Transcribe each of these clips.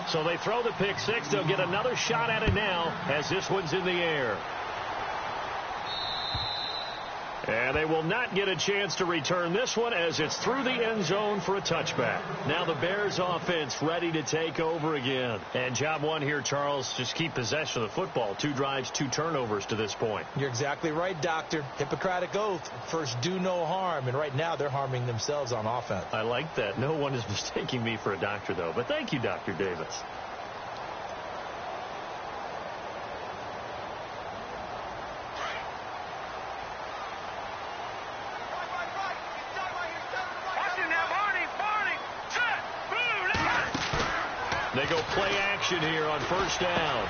So they throw the pick six. They'll get another shot at it now as this one's in the air. And they will not get a chance to return this one as it's through the end zone for a touchback. Now the Bears offense ready to take over again. And job one here, Charles, just keep possession of the football. 2 drives, 2 turnovers to this point. You're exactly right, Doctor. Hippocratic oath. First, do no harm. And right now, they're harming themselves on offense. I like that. No one is mistaking me for a doctor, though. But thank you, Dr. Davis. They go play action here on first down.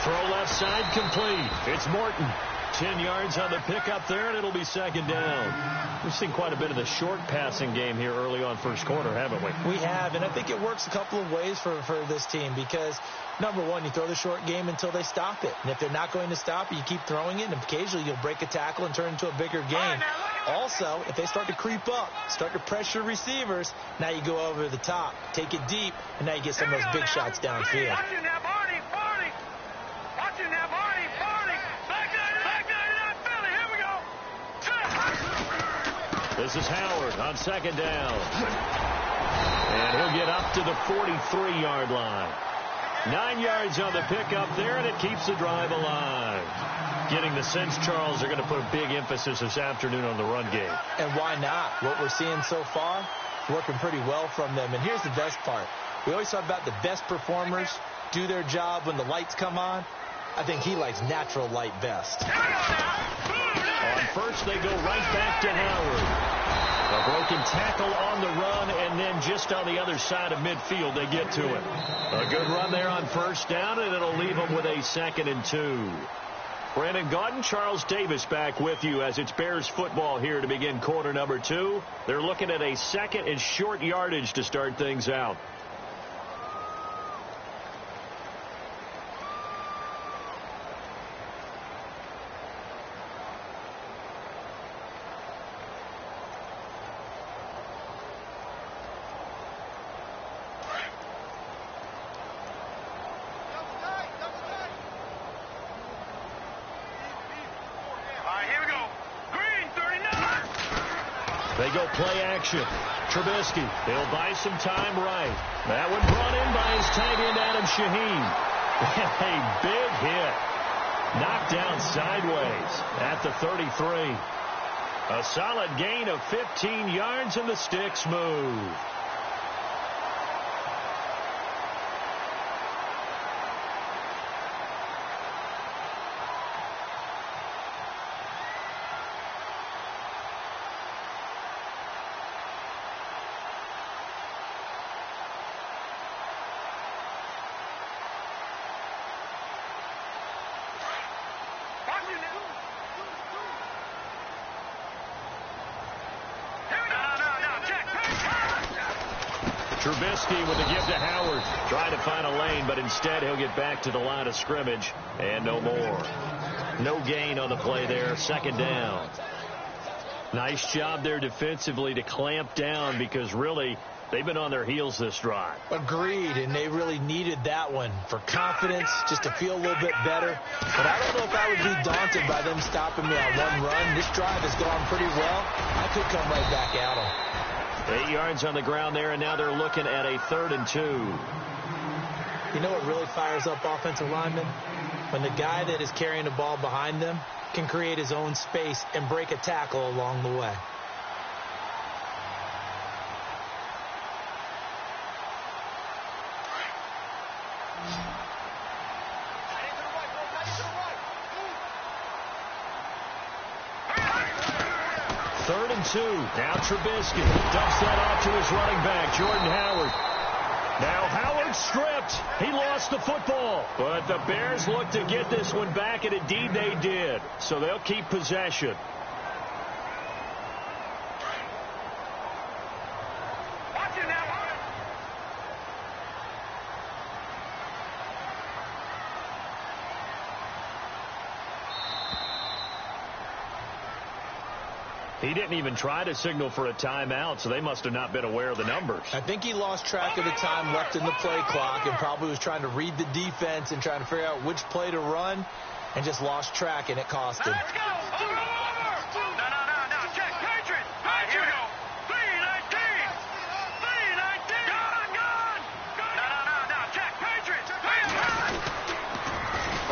Throw left side complete. It's Morton. 10 yards on the pickup there, and it'll be second down. We've seen quite a bit of the short passing game here early on first quarter, haven't we? We have, and I think it works a couple of ways for this team because, number one, you throw the short game until they stop it. And if they're not going to stop it, you keep throwing it, and occasionally you'll break a tackle and turn into a bigger game. Also, if they start to creep up, start to pressure receivers, now you go over the top, take it deep, and now you get some of those big shots downfield. This is Howard on second down. And he'll get up to the 43-yard line. 9 yards on the pickup there, and it keeps the drive alive. Getting the sense, Charles, they're going to put a big emphasis this afternoon on the run game. And why not? What we're seeing so far, working pretty well from them. And here's the best part. We always talk about the best performers do their job when the lights come on. I think he likes natural light best. On first, they go right back to Howard. A broken tackle on the run, and then just on the other side of midfield, they get to it. A good run there on first down, and it'll leave them with a 2nd and 2. Brandon Gaudin, Charles Davis back with you as it's Bears football here to begin quarter number 2. They're looking at a 2nd and short yardage to start things out. They go play action. Trubisky, they'll buy some time right. That one brought in by his tight end, Adam Shaheen. A big hit. Knocked down sideways at the 33. A solid gain of 15 yards, and the sticks move. Trubisky with a give to Howard. Trying to find a lane, but instead he'll get back to the line of scrimmage. And no more. No gain on the play there. 2nd down. Nice job there defensively to clamp down because really they've been on their heels this drive. Agreed, and they really needed that one for confidence, just to feel a little bit better. But I don't know if I would be daunted by them stopping me on one run. This drive has gone pretty well. I could come right back at them. 8 yards on the ground there, and now they're looking at a 3rd and 2. You know what really fires up offensive linemen? When the guy that is carrying the ball behind them can create his own space and break a tackle along the way. Now Trubisky dumps that off to his running back, Jordan Howard. Now Howard stripped. He lost the football. But the Bears look to get this one back, and indeed they did. So they'll keep possession. He didn't even try to signal for a timeout, so they must have not been aware of the numbers. I think he lost track of the time left in the play clock and probably was trying to read the defense and trying to figure out which play to run and just lost track, and it cost him. Let's go. Over. No. Check. Patriot. All right, here we go. 319. Gone. No. Check. Patriot.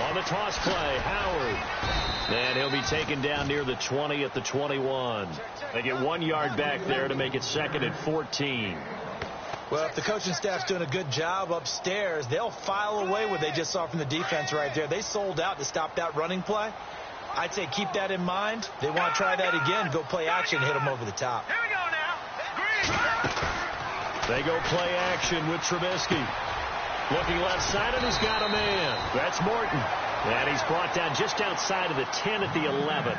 On the toss play, Howard. And he'll be taken down near the 20 at the 21. They get 1 yard back there to make it 2nd and 14. Well, if the coaching staff's doing a good job upstairs, they'll file away what they just saw from the defense right there. They sold out to stop that running play. I'd say keep that in mind. They want to try that again. Go play action, hit them over the top. Here we go now. Green. They go play action with Trubisky. Looking left side, and he's got a man. That's Morton. And he's brought down just outside of the 10 at the 11.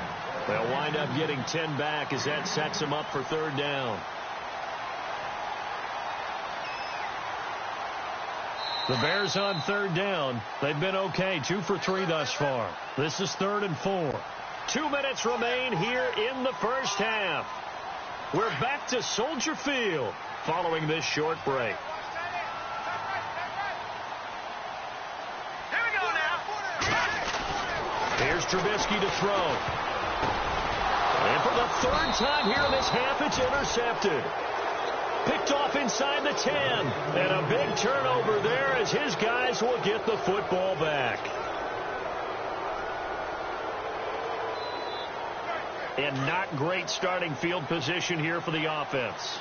They'll wind up getting 10 back as that sets him up for 3rd down. The Bears on 3rd down. They've been okay, 2 for 3 thus far. This is 3rd and 4. 2 minutes remain here in the first half. We're back to Soldier Field following this short break. Here's Trubisky to throw. And for the 3rd time here in this half, it's intercepted. Picked off inside the 10. And a big turnover there as his guys will get the football back. And not great starting field position here for the offense.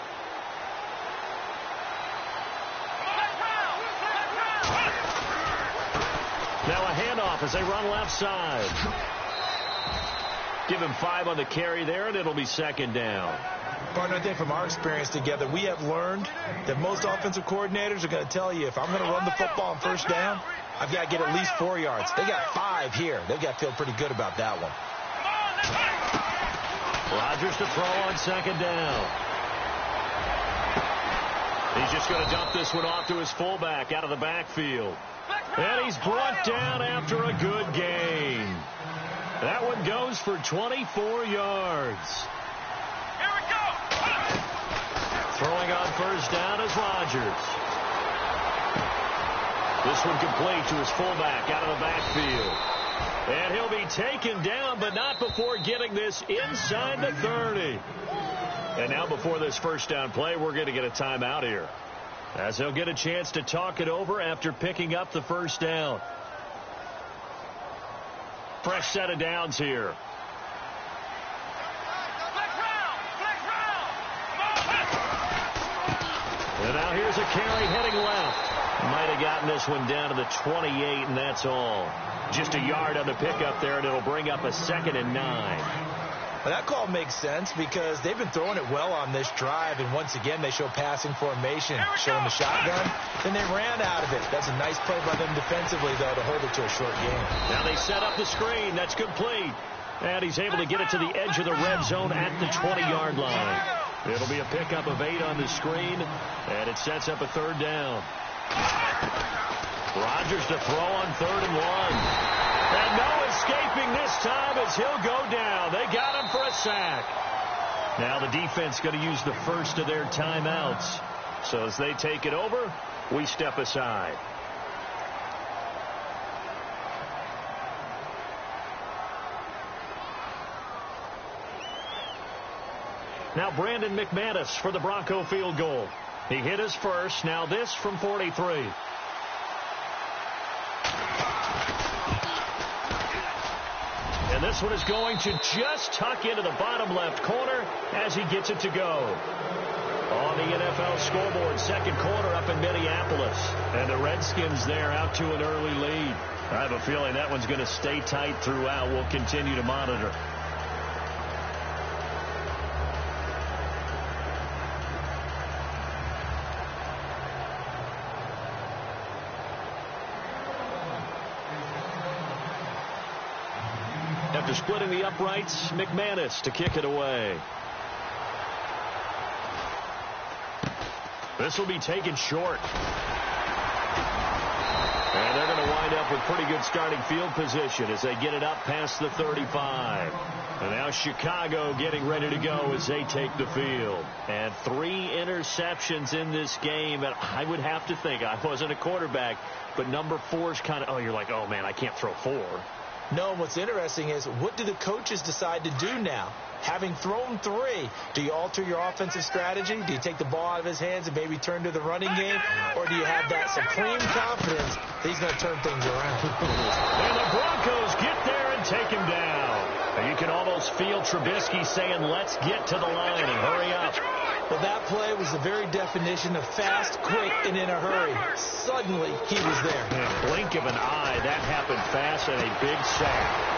Now a handoff as they run left side. Give him 5 on the carry there, and it'll be 2nd down. Partner, I think from our experience together, we have learned that most offensive coordinators are going to tell you, if I'm going to run the football on 1st down, I've got to get at least 4 yards. They got 5 here. They've got to feel pretty good about that one. Rodgers to throw on 2nd down. He's just going to dump this one off to his fullback out of the backfield. And he's brought down after a good gain. That one goes for 24 yards. Here we go. Throwing on 1st down is Rodgers. This one complete to his fullback out of the backfield. And he'll be taken down, but not before getting this inside the 30. And now before this 1st down play, we're going to get a timeout here, as they'll get a chance to talk it over after picking up the 1st down. Fresh set of downs here. And now here's a carry heading left. Might have gotten this one down to the 28, and that's all. Just a yard on the pickup there, and it'll bring up a 2nd and 9. Well, that call makes sense because they've been throwing it well on this drive, and once again they show passing formation, showing the shotgun. Then they ran out of it. That's a nice play by them defensively, though, to hold it to a short game. Now they set up the screen. That's complete. And he's able to get it to the edge of the red zone at the 20-yard line. It'll be a pickup of 8 on the screen, and it sets up a 3rd down. Rodgers to throw on 3rd and 1. And no escaping this time as he'll go down. They got him for a sack. Now the defense going to use the first of their timeouts. So as they take it over, we step aside. Now Brandon McManus for the Bronco field goal. He hit his first. Now this from 43. And this one is going to just tuck into the bottom left corner as he gets it to go. On the NFL scoreboard, 2nd quarter up in Minneapolis. And the Redskins there out to an early lead. I have a feeling that one's going to stay tight throughout. We'll continue to monitor. After splitting the uprights, McManus to kick it away. This will be taken short. And they're going to wind wind up with pretty good starting field position as they get it up past the 35. And now Chicago getting ready to go as they take the field. And 3 interceptions in this game. And I would have to think, I wasn't a quarterback, but number 4 is kind of, you're like, oh, man, I can't throw 4. No, what's interesting is what do the coaches decide to do now? Having thrown 3, do you alter your offensive strategy? Do you take the ball out of his hands and maybe turn to the running game? Or do you have that supreme confidence that he's going to turn things around? And the Broncos get there and take him down. And you can almost feel Trubisky saying, let's get to the line and hurry up. Well, that play was the very definition of fast, quick, and in a hurry. Suddenly, he was there. In a blink of an eye, that happened fast and a big sack.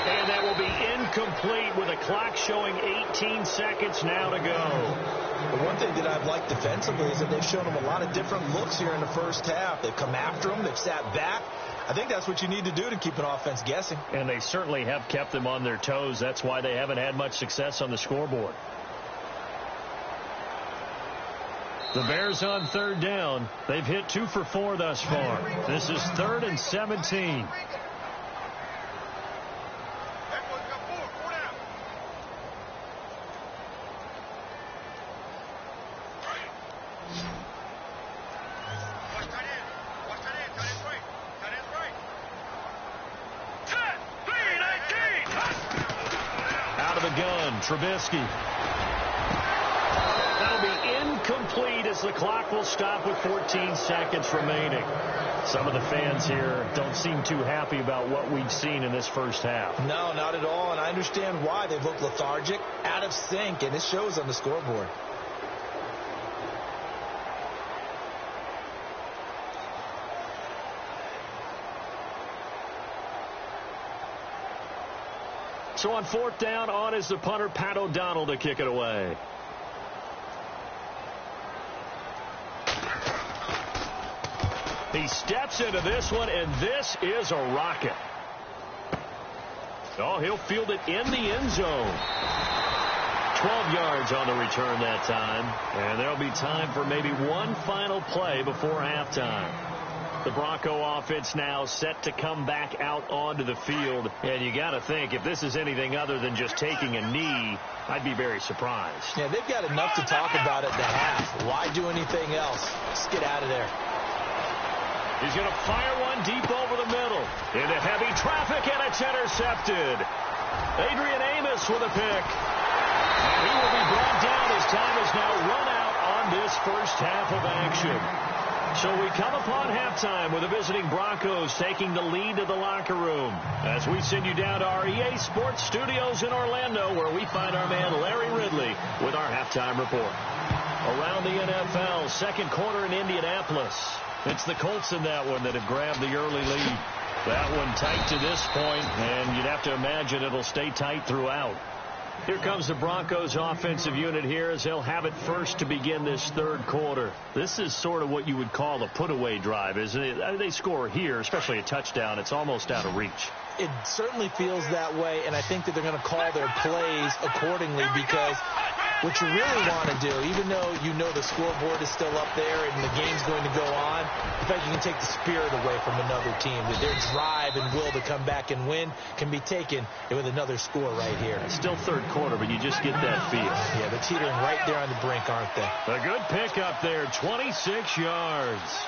And that will be incomplete with a clock showing 18 seconds now to go. The one thing that I've liked defensively is that they've shown him a lot of different looks here in the first half. They've come after him. They've sat back. I think that's what you need to do to keep an offense guessing. And they certainly have kept them on their toes. That's why they haven't had much success on the scoreboard. The Bears on 3rd down. They've hit 2 for 4 thus far. This is 3rd and 17. Trubisky. That'll be incomplete as the clock will stop with 14 seconds remaining. Some of the fans here don't seem too happy about what we've seen in this first half. No, not at all, and I understand why. They've looked lethargic, out of sync, and it shows on the scoreboard. So on 4th down, on is the punter, Pat O'Donnell, to kick it away. He steps into this one, and this is a rocket. Oh, he'll field it in the end zone. 12 yards on the return that time. And there'll be time for maybe one final play before halftime. The Bronco offense now set to come back out onto the field. And you got to think, if this is anything other than just taking a knee, I'd be very surprised. Yeah, they've got enough to talk about at the half. Why do anything else? Just get out of there. He's going to fire one deep over the middle. Into heavy traffic, and it's intercepted. Adrian Amos with a pick. And he will be brought down as time is now run out on this first half of action. So we come upon halftime with the visiting Broncos taking the lead to the locker room as we send you down to our EA Sports Studios in Orlando, where we find our man Larry Ridley with our halftime report. Around the NFL, second quarter in Indianapolis. It's the Colts in that one that have grabbed the early lead. That one tight to this point, and you'd have to imagine it'll stay tight throughout. Here comes the Broncos offensive unit here as they'll have it first to begin this third quarter. This is sort of what you would call a put-away drive, isn't it? They score here, especially a touchdown. It's almost out of reach. It certainly feels that way, and I think that they're going to call their plays accordingly, because what you really want to do, even though you know the scoreboard is still up there and the game's going to go on, in fact, you can take the spirit away from another team. That their drive and will to come back and win can be taken with another score right here. It's still third quarter, but you just get that feel. Yeah, they're teetering right there on the brink, aren't they? A good pick up there, 26 yards.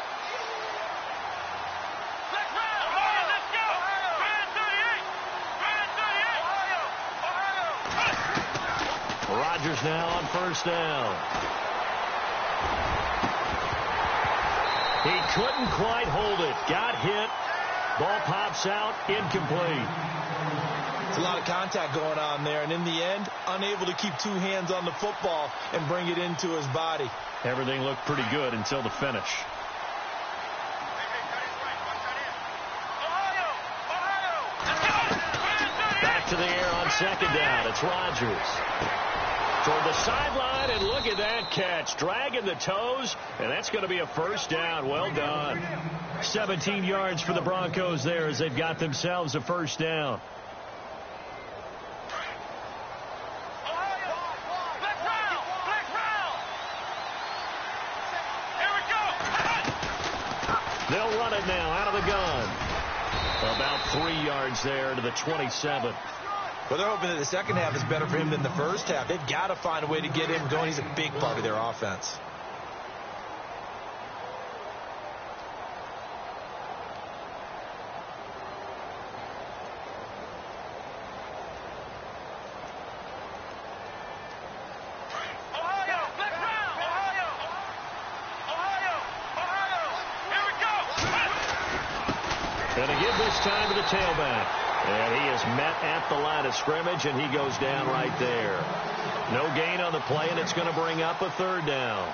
Rodgers now on first down. He couldn't quite hold it. Got hit. Ball pops out. Incomplete. It's a lot of contact going on there, and in the end, unable to keep two hands on the football and bring it into his body. Everything looked pretty good until the finish. Back to the air on second down. It's Rodgers. Toward the sideline, and look at that catch. Dragging the toes, and that's going to be a first down. Well done. 17 yards for the Broncos there as they've got themselves a first down. They'll run it now out of the gun. About 3 yards there to the 27. Well, they're hoping that the second half is better for him than the first half. They've got to find a way to get him going. He's a big part of their offense. And to give this time to the tailback. And he is met at the line of scrimmage, and he goes down right there. No gain on the play, and it's going to bring up a 3rd down.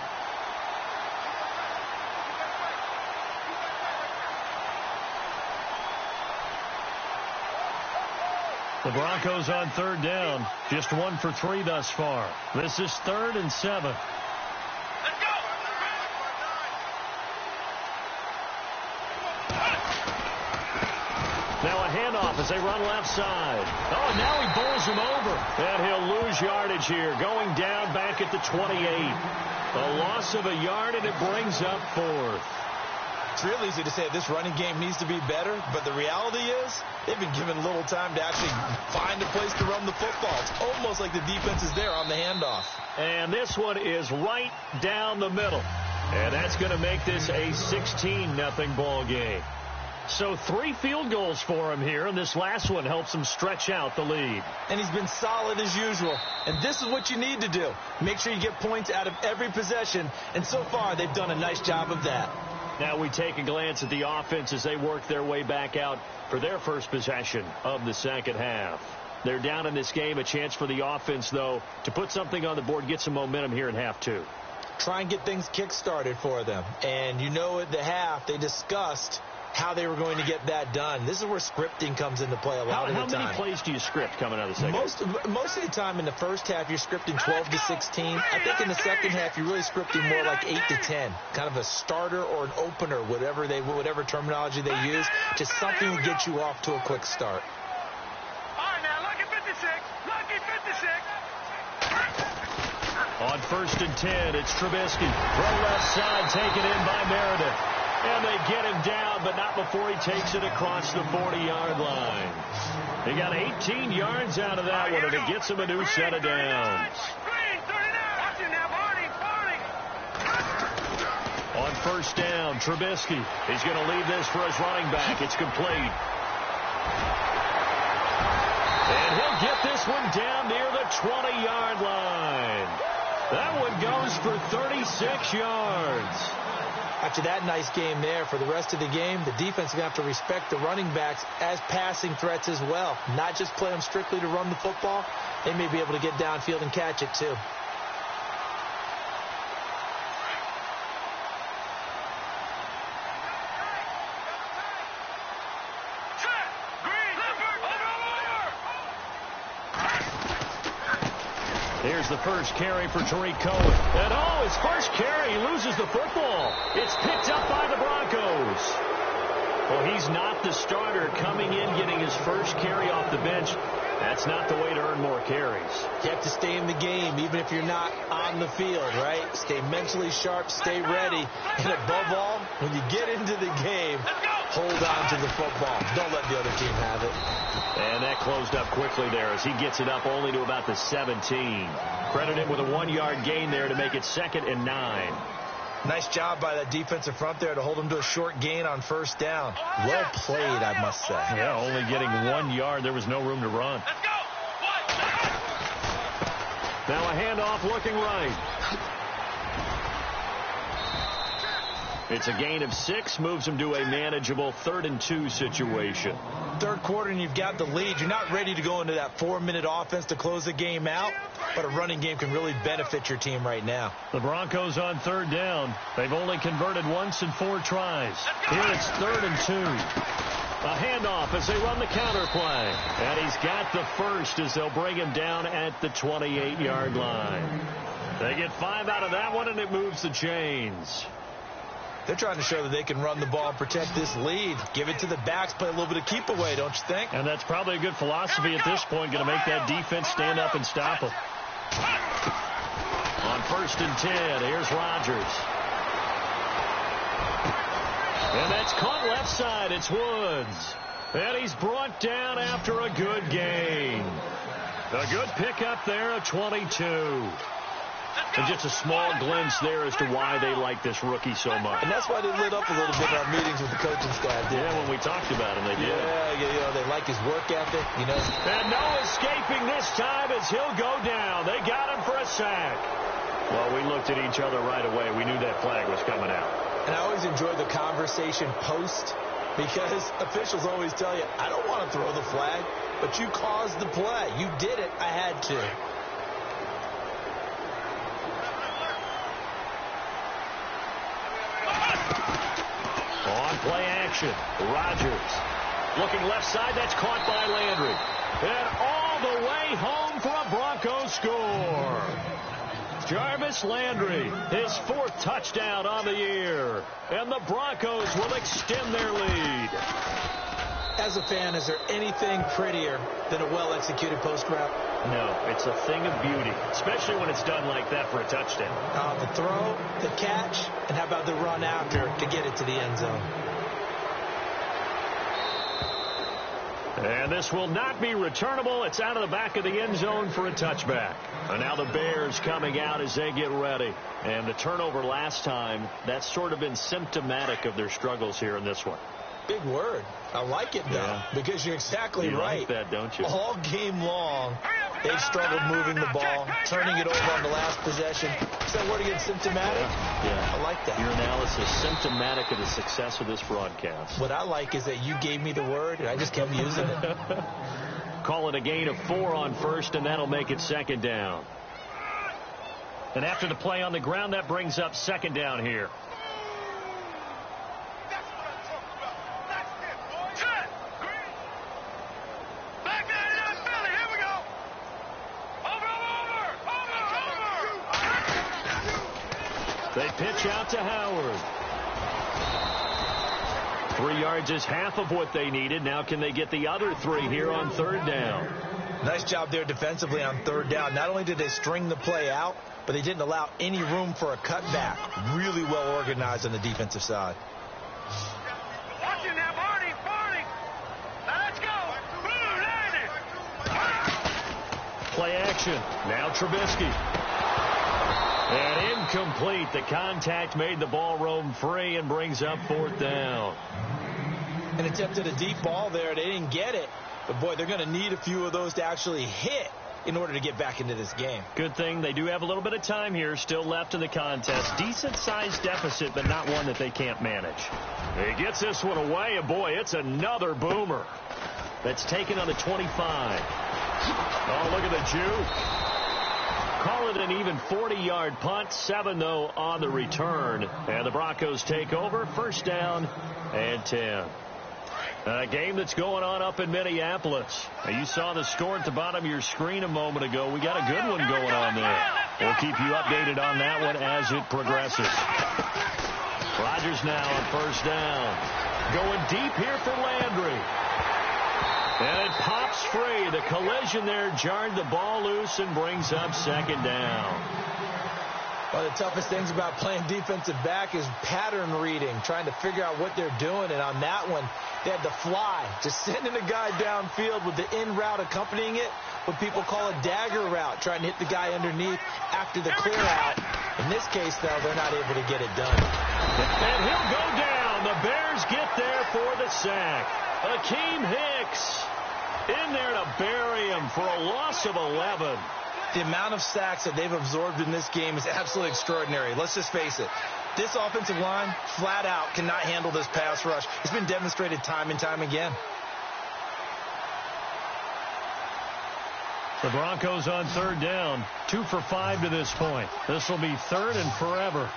The Broncos on 3rd down. Just 1 for 3 thus far. This is 3rd and 7. Now a handoff as they run left side. Oh, and now he bowls him over. And he'll lose yardage here, going down back at the 28. A loss of a yard, and it brings up 4th. It's real easy to say this running game needs to be better, but the reality is they've been given little time to actually find a place to run the football. It's almost like the defense is there on the handoff. And this one is right down the middle. And that's going to make this a 16-0 ball game. So 3 field goals for him here, and this last one helps him stretch out the lead. And he's been solid as usual. And this is what you need to do. Make sure you get points out of every possession. And so far, they've done a nice job of that. Now we take a glance at the offense as they work their way back out for their first possession of the second half. They're down in this game. A chance for the offense, though, to put something on the board, get some momentum here in half 2. Try and get things kick-started for them. And you know at the half, they discussed how they were going to get that done. This is where scripting comes into play a lot of the time. How many plays do you script coming out of the second half? Most of the time in the first half, you're scripting 12 to 16. I think in the second half, you're really scripting more like 8 to 10. Kind of a starter or an opener, whatever terminology they use. Just something to get you off to a quick start. All right, now, lucky 56. Lucky 56. On 1st and 10, it's Trubisky. From left side, taken in by Meredith. And they get him down, but not before he takes it across the 40-yard line. They got 18 yards out of that one, and it gets him a new set of downs. On 1st down, Trubisky. He's going to leave this for his running back. It's complete. And he'll get this one down near the 20-yard line. That one goes for 36 yards. After that nice game there, for the rest of the game, the defense is going to have to respect the running backs as passing threats as well. Not just play them strictly to run the football. They may be able to get downfield and catch it, too. Here's the first carry for Tariq Cohen. And his first carry, he loses the football. It's picked up by the Broncos. Well, he's not the starter coming in, getting his first carry off the bench. That's not the way to earn more carries. You have to stay in the game, even if you're not on the field, right? Stay mentally sharp, stay ready. And above all, when you get into the game, hold on to the football. Don't let the other team have it. And that closed up quickly there as he gets it up only to about the 17. Credit him with a 1-yard gain there to make it 2nd and 9. Nice job by that defensive front there to hold him to a short gain on 1st down. Well played, I must say. Yeah, only getting 1 yard. There was no room to run. Now a handoff looking right. It's a gain of 6, moves him to a manageable 3rd and 2 situation. Third quarter and you've got the lead. You're not ready to go into that 4-minute offense to close the game out, but a running game can really benefit your team right now. The Broncos on 3rd down. They've only converted once in 4 tries. Here it's 3rd and 2. A handoff as they run the counter play. And he's got the first as they'll bring him down at the 28-yard line. They get 5 out of that one, and it moves the chains. They're trying to show that they can run the ball and protect this lead. Give it to the backs, play a little bit of keep away, don't you think? And that's probably a good philosophy at this point, going to make that defense stand up and stop them. On 1st and 10, here's Rodgers. And that's caught left side. It's Woods. And he's brought down after a good gain. A good pickup there, a 22. And just a small glimpse there as to why they like this rookie so much. And that's why they lit up a little bit in our meetings with the coaching staff. Yeah, when we talked about him, they did. Yeah, they like his work ethic, you know. And no escaping this time as he'll go down. They got him for a sack. Well, we looked at each other right away. We knew that flag was coming out. And I always enjoy the conversation post because officials always tell you, I don't want to throw the flag, but you caused the play. You did it. I had to. On play action, Rodgers. Looking left side, that's caught by Landry. And all the way home for a Broncos score. Jarvis Landry, his 4th touchdown on the year. And the Broncos will extend their lead. As a fan, is there anything prettier than a well-executed post route? No, it's a thing of beauty, especially when it's done like that for a touchdown. The throw, the catch, and how about the run after to get it to the end zone? And this will not be returnable. It's out of the back of the end zone for a touchback. And now the Bears coming out as they get ready. And the turnover last time, that's sort of been symptomatic of their struggles here in this one. Big word. I like it, though, because you're exactly right. You like that, don't you? All game long, they've struggled moving the ball, turning it over on the last possession. Is that word again, symptomatic? Yeah. I like that. Your analysis, symptomatic of the success of this broadcast. What I like is that you gave me the word, and I just kept using it. Call it a gain of 4 on first, and that'll make it 2nd down. And after the play on the ground, that brings up 2nd down here. They pitch out to Howard. 3 yards is half of what they needed. Now can they get the other 3 here on 3rd down? Nice job there defensively on 3rd down. Not only did they string the play out, but they didn't allow any room for a cutback. Really well organized on the defensive side. Watch it now, Barney. Now let's go. Play action. Now Trubisky. And incomplete. The contact made the ball roam free and brings up 4th down. And attempted a deep ball there. They didn't get it. But, boy, they're going to need a few of those to actually hit in order to get back into this game. Good thing they do have a little bit of time here still left in the contest. Decent-sized deficit, but not one that they can't manage. He gets this one away, and, boy, it's another boomer. That's taken on the 25. Oh, look at the juke. Call it an even 40-yard punt. 7, though, on the return. And the Broncos take over. 1st down and 10. A game that's going on up in Minneapolis. Now, you saw the score at the bottom of your screen a moment ago. We got a good one going on there. We'll keep you updated on that one as it progresses. Rodgers now on 1st down. Going deep here for Landry. And it pops free. The collision there jarred the ball loose and brings up 2nd down. One of the toughest things about playing defensive back is pattern reading, trying to figure out what they're doing. And on that one, they had the fly, just sending a guy downfield with the in route accompanying it, what people call a dagger route, trying to hit the guy underneath after the clear out. In this case, though, they're not able to get it done. And he'll go down. The Bears get there for the sack. Akeem Hicks in there to bury him for a loss of 11. The amount of sacks that they've absorbed in this game is absolutely extraordinary. Let's just face it. This offensive line, flat out, cannot handle this pass rush. It's been demonstrated time and time again. The Broncos on 3rd down. 2 for 5 to this point. This will be 3rd and forever.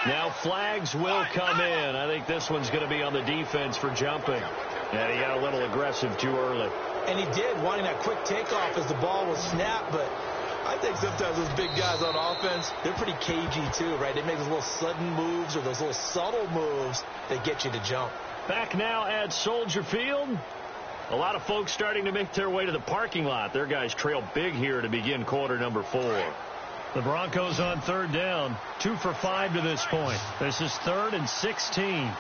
Now flags will come in. I think this one's going to be on the defense for jumping. And he got a little aggressive too early. And he did, wanting that quick takeoff as the ball was snapped. But I think sometimes those big guys on offense, they're pretty cagey too, right? They make those little sudden moves or those little subtle moves that get you to jump. Back now at Soldier Field. A lot of folks starting to make their way to the parking lot. Their guys trail big here to begin quarter number 4. The Broncos on 3rd down. 2 for 5 to this point. This is 3rd and 16.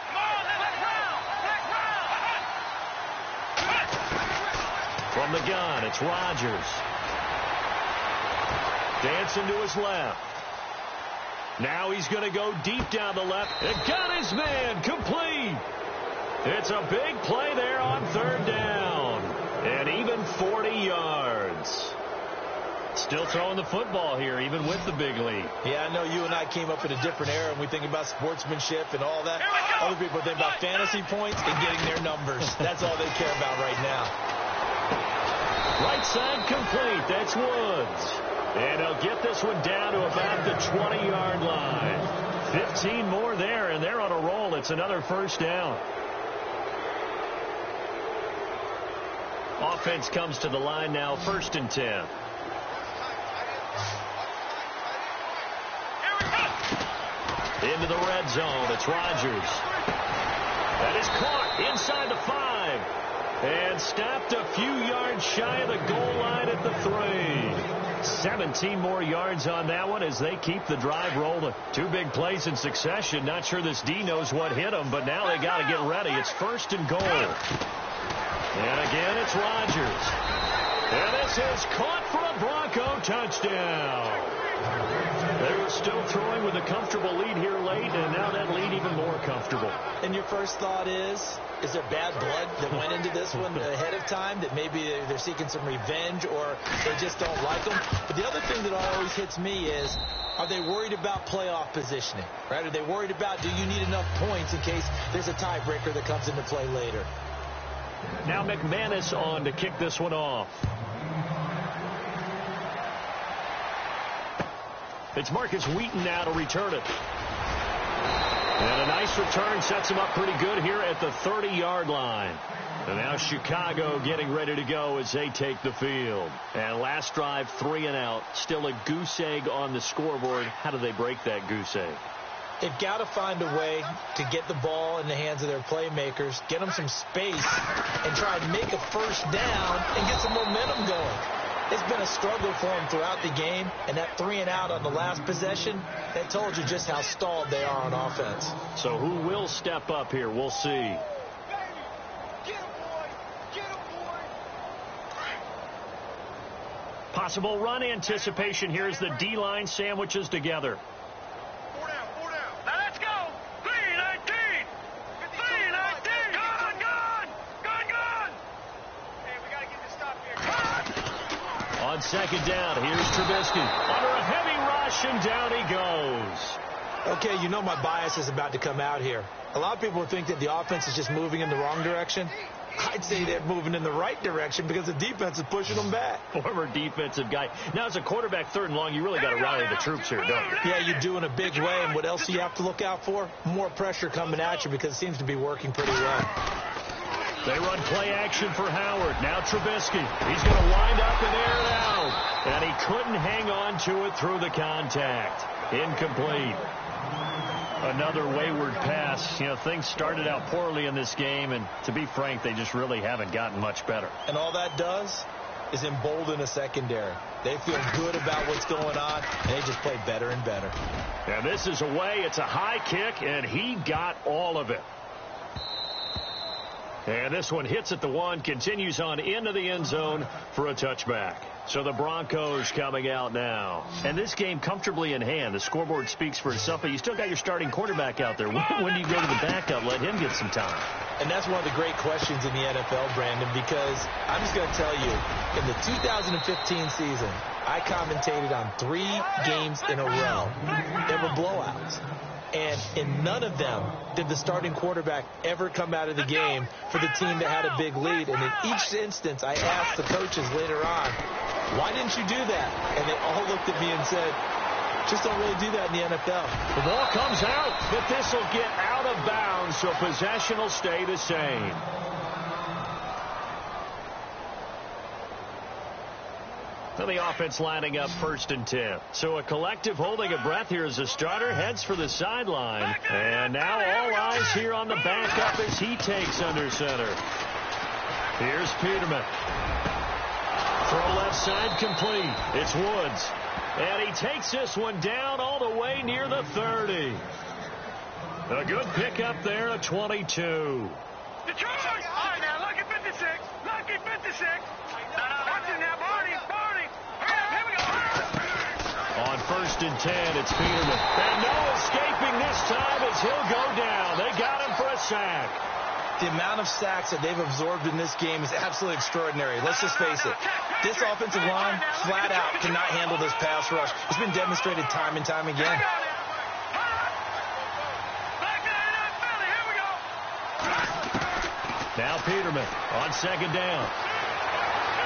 From the gun, it's Rodgers. Dancing to his left. Now he's going to go deep down the left. And got his man complete. It's a big play there on third down. And even 40 yards. Still throwing the football here, even with the big lead. Yeah, I know you and I came up in a different era, and we think about sportsmanship and all that. Other people think about fantasy points and getting their numbers. That's all they care about right now. Right side complete. That's Woods. And he'll get this one down to about the 20-yard line. 15 more there, and they're on a roll. It's another first down. Offense comes to the line now, 1st and 10. Into the red zone. It's Rodgers. That is caught inside the 5. And stopped a few yards shy of the goal line at the 3. 17 more yards on that one as they keep the drive rolling. 2 big plays in succession. Not sure this D knows what hit them, but now they got to get ready. It's 1st and goal. And again, it's Rodgers. And this is caught for a Bronco touchdown. They were still throwing with a comfortable lead here late, and now that lead even more comfortable. And your first thought is there bad blood that went into this one ahead of time, that maybe they're seeking some revenge or they just don't like them? But the other thing that always hits me is, are they worried about playoff positioning? Right? Are they worried about, do you need enough points in case there's a tiebreaker that comes into play later? Now McManus on to kick this one off. It's Marcus Wheaton now to return it. And a nice return sets him up pretty good here at the 30-yard line. And now Chicago getting ready to go as they take the field. And last drive, 3 and out. Still a goose egg on the scoreboard. How do they break that goose egg? They've got to find a way to get the ball in the hands of their playmakers, get them some space, and try and make a first down and get some momentum going. It's been a struggle for them throughout the game, and that 3 and out on the last possession, that told you just how stalled they are on offense. So who will step up here? We'll see. Possible run anticipation here as the D-line sandwiches together. On second down, here's Trubisky. Under a heavy rush, and down he goes. Okay, you know my bias is about to come out here. A lot of people think that the offense is just moving in the wrong direction. I'd say they're moving in the right direction because the defense is pushing them back. Former defensive guy. Now, as a quarterback, 3rd and long, you really got to rally the troops here, don't you? Yeah, you do in a big way. And what else do you have to look out for? More pressure coming at you because it seems to be working pretty well. They run play action for Howard. Now Trubisky. He's going to wind up and air it out. And he couldn't hang on to it through the contact. Incomplete. Another wayward pass. You know, things started out poorly in this game, and to be frank, they just really haven't gotten much better. And all that does is embolden a secondary. They feel good about what's going on, and they just play better and better. And this is away. It's a high kick, and he got all of it. And this one hits at the 1, continues on into the end zone for a touchback. So the Broncos coming out now. And this game comfortably in hand. The scoreboard speaks for itself, but you still got your starting quarterback out there. When do you go to the backup? Let him get some time. And that's one of the great questions in the NFL, Brandon, because I'm just going to tell you, in the 2015 season, I commentated on 3 games in a row. There were blowouts. And in none of them did the starting quarterback ever come out of the game for the team that had a big lead. And in each instance, I asked the coaches later on, why didn't you do that? And they all looked at me and said, just don't really do that in the NFL. The ball comes out, but this will get out of bounds, so possession will stay the same. The offense lining up 1st and 10. So a collective holding a breath here as the starter heads for the sideline. And now all eyes here on the backup as he takes under center. Here's Peterman. Throw left side complete. It's Woods. And he takes this one down all the way near the 30. A good pickup there at 22. Detroit! All right, now, lucky 56. Lucky 56. 1st and 10. It's Peterman. And no escaping this time as he'll go down. They got him for a sack. The amount of sacks that they've absorbed in this game is absolutely extraordinary. Let's just face it. This offensive line, flat out, cannot handle this pass rush. It's been demonstrated time and time again. Now Peterman on 2nd down.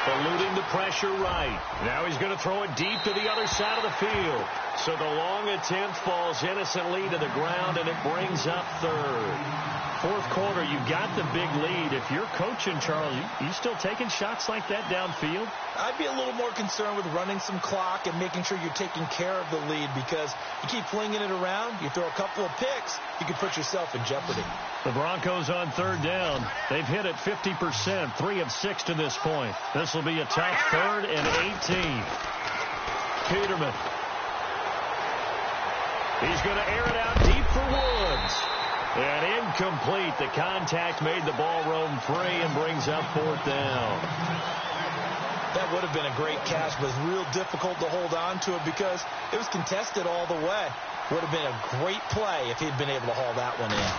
Eluding the pressure right. Now he's going to throw it deep to the other side of the field. So the long attempt falls innocently to the ground, and it brings up 3rd. 4th quarter, you got the big lead. If you're coaching, Charles, you still taking shots like that downfield? I'd be a little more concerned with running some clock and making sure you're taking care of the lead, because you keep flinging it around, you throw a couple of picks, you can put yourself in jeopardy. The Broncos on 3rd down. They've hit it 50%, 3 of 6 to this point. This will be a tough 3rd and 18. Peterman. He's going to air it out deep for Woods. And incomplete. The contact made the ball roam free and brings up 4th down. That would have been a great catch, but it's real difficult to hold on to it because it was contested all the way. Would have been a great play if he'd been able to haul that one in.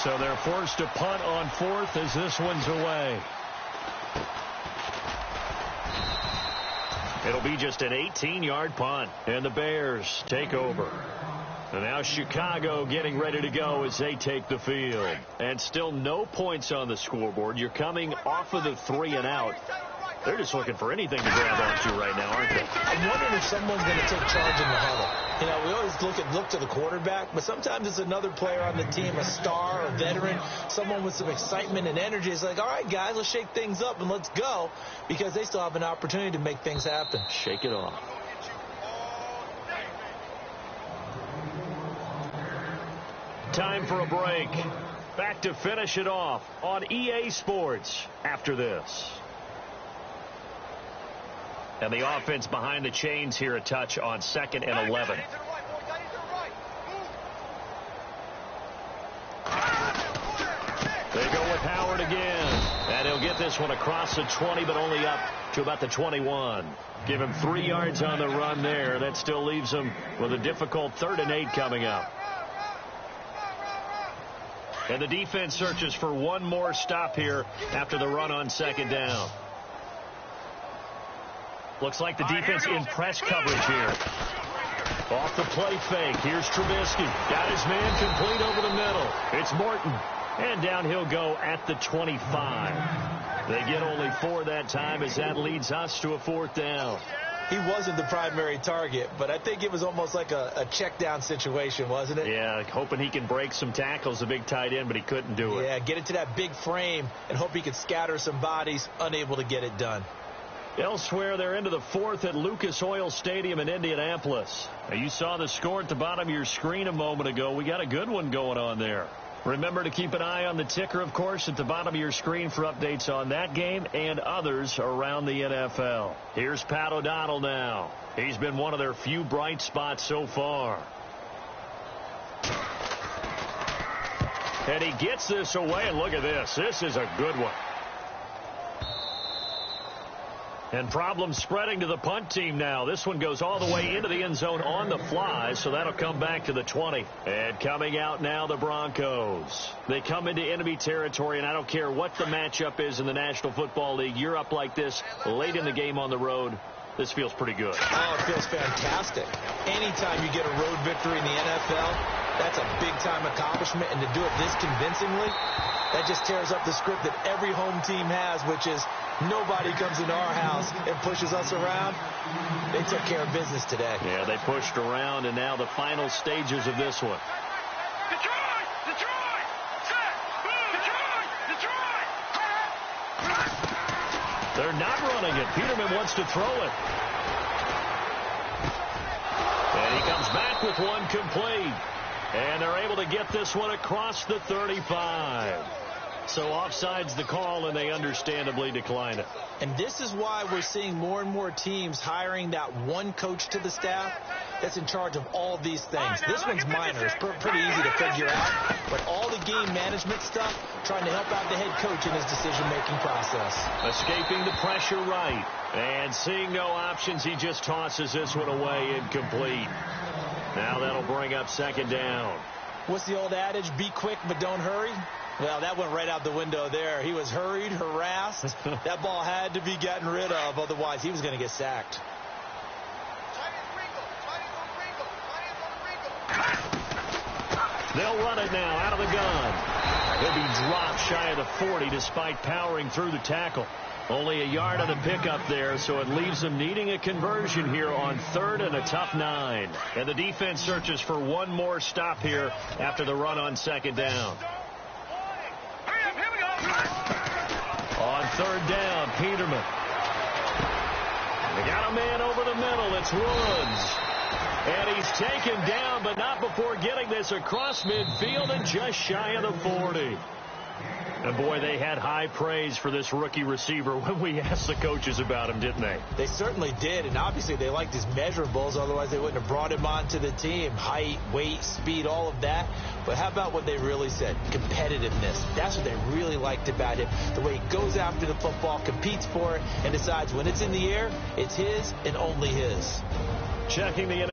So they're forced to punt on 4th as this one's away. It'll be just an 18-yard punt, and the Bears take over. And now Chicago getting ready to go as they take the field. And still no points on the scoreboard. You're coming off of the 3 and out. They're just looking for anything to grab onto right now, aren't they? I'm wondering if someone's going to take charge in the huddle. You know, we always look to the quarterback, but sometimes it's another player on the team, a star, a veteran, someone with some excitement and energy. It's like, all right, guys, let's shake things up and let's go, because they still have an opportunity to make things happen. Shake it off. Time for a break. Back to finish it off on EA Sports after this. And the offense behind the chains here, a touch on 2nd and 11. They go with Howard again. And he'll get this one across the 20, but only up to about the 21. Give him 3 yards on the run there. That still leaves him with a difficult 3rd and 8 coming up. And the defense searches for one more stop here after the run on 2nd down. Looks like the defense in press coverage here. Off the play fake. Here's Trubisky. Got his man complete over the middle. It's Morton. And down he'll go at the 25. They get only 4 that time as that leads us to a 4th down. He wasn't the primary target, but I think it was almost like a check down situation, wasn't it? Yeah, hoping he can break some tackles, the big tight end, but he couldn't do it. Yeah, get it to that big frame and hope he could scatter some bodies, unable to get it done. Elsewhere, they're into the 4th at Lucas Oil Stadium in Indianapolis. Now, you saw the score at the bottom of your screen a moment ago. We got a good one going on there. Remember to keep an eye on the ticker, of course, at the bottom of your screen for updates on that game and others around the NFL. Here's Pat O'Donnell now. He's been one of their few bright spots so far. And he gets this away, and look at this. This is a good one. And problems spreading to the punt team now. This one goes all the way into the end zone on the fly, so that'll come back to the 20. And coming out now, the Broncos. They come into enemy territory, and I don't care what the matchup is in the National Football League. You're up like this late in the game on the road. This feels pretty good. Oh, it feels fantastic. Anytime you get a road victory in the NFL, that's a big-time accomplishment, and to do it this convincingly, that just tears up the script that every home team has, which is nobody comes into our house and pushes us around. They took care of business today. Yeah, they pushed around, and now the final stages of this one. Detroit! Detroit! Set! Detroit! Detroit! They're not running it. Peterman wants to throw it. And he comes back with one complete. And they're able to get this one across the 35. So offside's the call, and they understandably decline it. And this is why we're seeing more and more teams hiring that one coach to the staff that's in charge of all of these things. This one's minor. It's pretty easy to figure out. But all the game management stuff, trying to help out the head coach in his decision-making process. Escaping the pressure right. And seeing no options, he just tosses this one away incomplete. Now that'll bring up second down. What's the old adage? Be quick, but don't hurry. Well, that went right out the window there. He was hurried, harassed. That ball had to be gotten rid of, otherwise he was going to get sacked. They'll run it now out of the gun. He'll be dropped shy of the 40 despite powering through the tackle. Only a yard on the pickup there, so it leaves them needing a conversion here on third and a tough 9. And the defense searches for one more stop here after the run on second down. On third down, Peterman. They got a man over the middle. It's Woods. And he's taken down, but not before getting this across midfield and just shy of the 40. And, boy, they had high praise for this rookie receiver when we asked the coaches about him, didn't they? They certainly did, and obviously they liked his measurables. Otherwise, they wouldn't have brought him onto the team. Height, weight, speed, all of that. But how about what they really said? Competitiveness. That's what they really liked about him. The way he goes after the football, competes for it, and decides when it's in the air, it's his and only his. Checking the